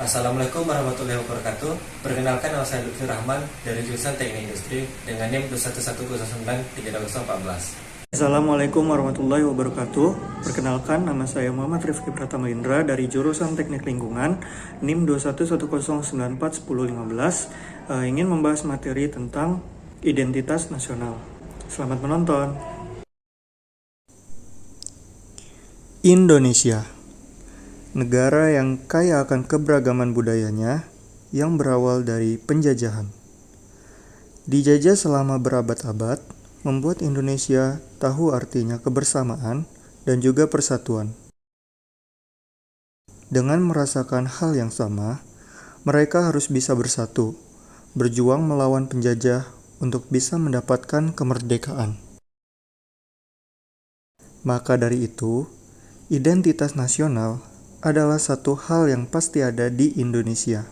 Assalamualaikum warahmatullahi wabarakatuh. Perkenalkan, nama saya Lutfi Rahman dari jurusan Teknik Industri dengan NIM 211093014. Assalamualaikum warahmatullahi wabarakatuh. Perkenalkan, nama saya Muhammad Rifki Pratama Indra dari jurusan Teknik Lingkungan NIM 211094015. Ingin membahas materi tentang identitas nasional. Selamat menonton. Indonesia, negara yang kaya akan keberagaman budayanya yang berawal dari penjajahan. Dijajah selama berabad-abad, membuat Indonesia tahu artinya kebersamaan dan juga persatuan. Dengan merasakan hal yang sama, mereka harus bisa bersatu, berjuang melawan penjajah untuk bisa mendapatkan kemerdekaan. Maka dari itu, identitas nasional adalah satu hal yang pasti ada di Indonesia.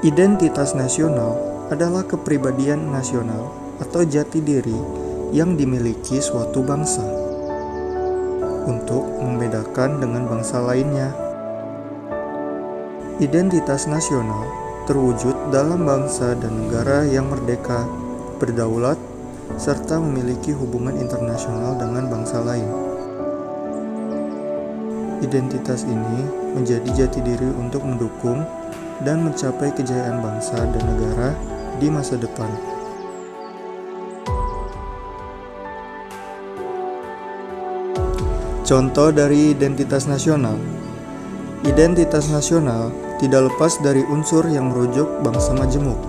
Identitas nasional adalah kepribadian nasional atau jati diri yang dimiliki suatu bangsa untuk membedakan dengan bangsa lainnya. Identitas nasional terwujud dalam bangsa dan negara yang merdeka, berdaulat, serta memiliki hubungan internasional dengan bangsa lain. Identitas ini menjadi jati diri untuk mendukung dan mencapai kejayaan bangsa dan negara di masa depan. Contoh dari identitas nasional. Identitas nasional tidak lepas dari unsur yang merujuk bangsa majemuk.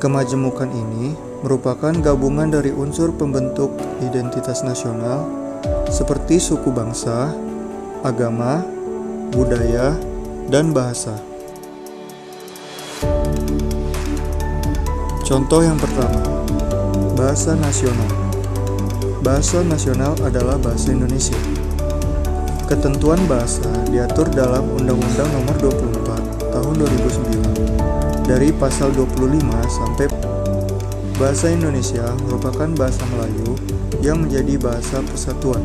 Kemajemukan ini merupakan gabungan dari unsur pembentuk identitas nasional seperti suku bangsa, agama, budaya, dan bahasa. Contoh yang pertama, bahasa nasional. Bahasa nasional adalah bahasa Indonesia. Ketentuan bahasa diatur dalam Undang-Undang Nomor 24 Tahun 2009 dari pasal 25 sampai. Bahasa Indonesia merupakan bahasa Melayu yang menjadi bahasa persatuan.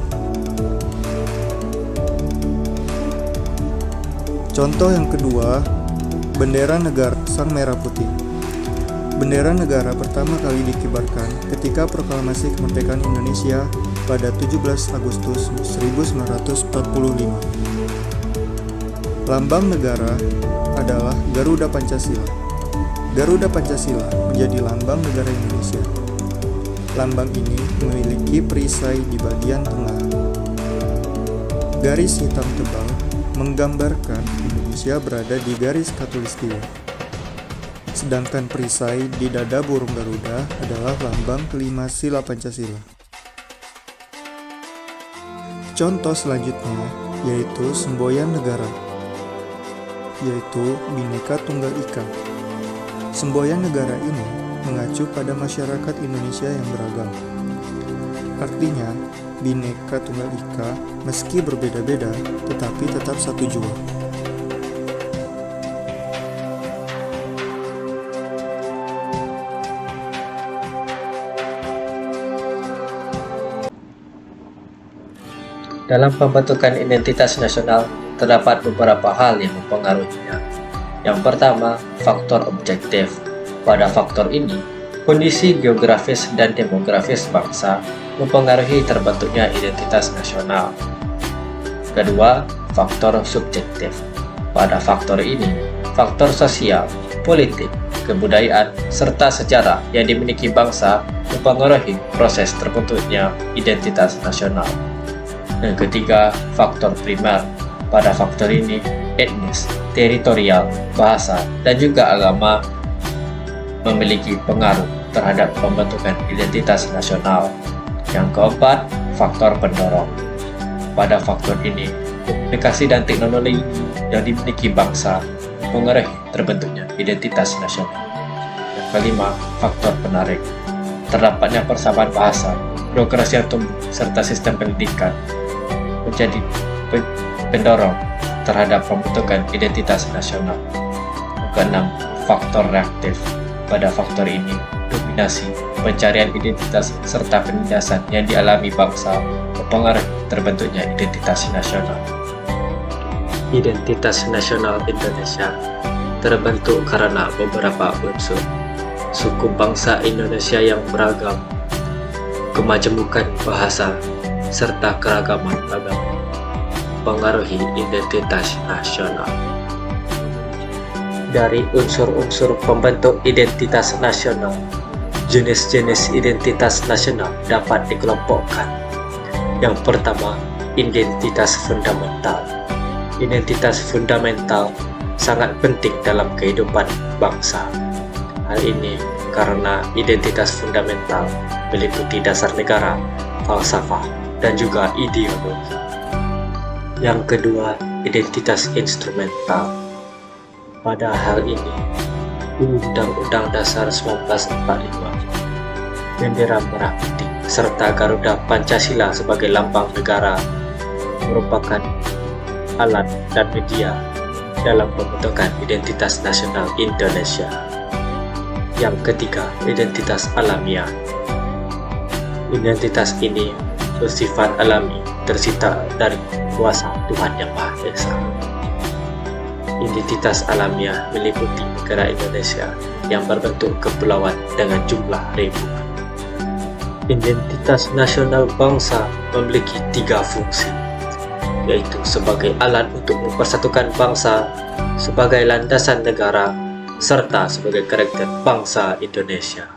Contoh yang kedua, bendera negara sang merah putih. Bendera negara pertama kali dikibarkan ketika proklamasi kemerdekaan Indonesia pada 17 Agustus 1945. Lambang negara adalah Garuda Pancasila. Garuda Pancasila menjadi lambang negara Indonesia. Lambang ini memiliki perisai di bagian tengah. Garis hitam tebal menggambarkan Indonesia berada di garis khatulistiwa. Sedangkan perisai di dada burung Garuda adalah lambang kelima sila Pancasila. Contoh selanjutnya yaitu semboyan negara, yaitu Bhinneka Tunggal Ika. Semboyan negara ini mengacu pada masyarakat Indonesia yang beragam. Artinya, Bhinneka Tunggal Ika meski berbeda-beda tetapi tetap satu jua. Dalam pembentukan identitas nasional, terdapat beberapa hal yang mempengaruhinya. Yang pertama, faktor objektif. Pada faktor ini, kondisi geografis dan demografis bangsa mempengaruhi terbentuknya identitas nasional. Kedua, faktor subjektif. Pada faktor ini, faktor sosial, politik, kebudayaan, serta sejarah yang dimiliki bangsa mempengaruhi proses terbentuknya identitas nasional. Yang ketiga, faktor primer. Pada faktor ini, etnis, teritorial, bahasa, dan juga agama memiliki pengaruh terhadap pembentukan identitas nasional. Yang keempat, faktor pendorong. Pada faktor ini, komunikasi dan teknologi yang dimiliki bangsa mempengaruhi terbentuknya identitas nasional. Yang kelima, faktor penarik. Terdapatnya persamaan bahasa, birokrasi yang tumbuh, serta sistem pendidikan menjadi pendorong terhadap pembentukan identitas nasional. Yang keenam, faktor reaktif. Pada faktor ini, dominasi, pencarian identitas, serta penindasan yang dialami bangsa mempengaruhi terbentuknya identitas nasional. Identitas nasional Indonesia terbentuk karena beberapa unsur: suku bangsa Indonesia yang beragam, kemajemukan bahasa, serta keragaman agama pengaruhi identitas nasional. Dari unsur-unsur pembentuk identitas nasional, jenis-jenis identitas nasional dapat dikelompokkan. Yang pertama, identitas fundamental. Identitas fundamental sangat penting dalam kehidupan bangsa. Hal ini karena identitas fundamental meliputi dasar negara, falsafah, dan juga ideologi. Yang kedua, identitas instrumental. Pada hal ini, Undang-Undang Dasar 1945, bendera merah putih, serta Garuda Pancasila sebagai lambang negara merupakan alat dan media dalam pembentukan identitas nasional Indonesia. Yang ketiga, identitas alamiah. Identitas ini bersifat alami, tercipta dari kuasa Tuhan Yang Maha Esa. Identitas alamiah meliputi negara Indonesia yang berbentuk kepulauan dengan jumlah ribuan. Identitas nasional bangsa memiliki 3 fungsi, yaitu sebagai alat untuk mempersatukan bangsa, sebagai landasan negara, serta sebagai karakter bangsa Indonesia.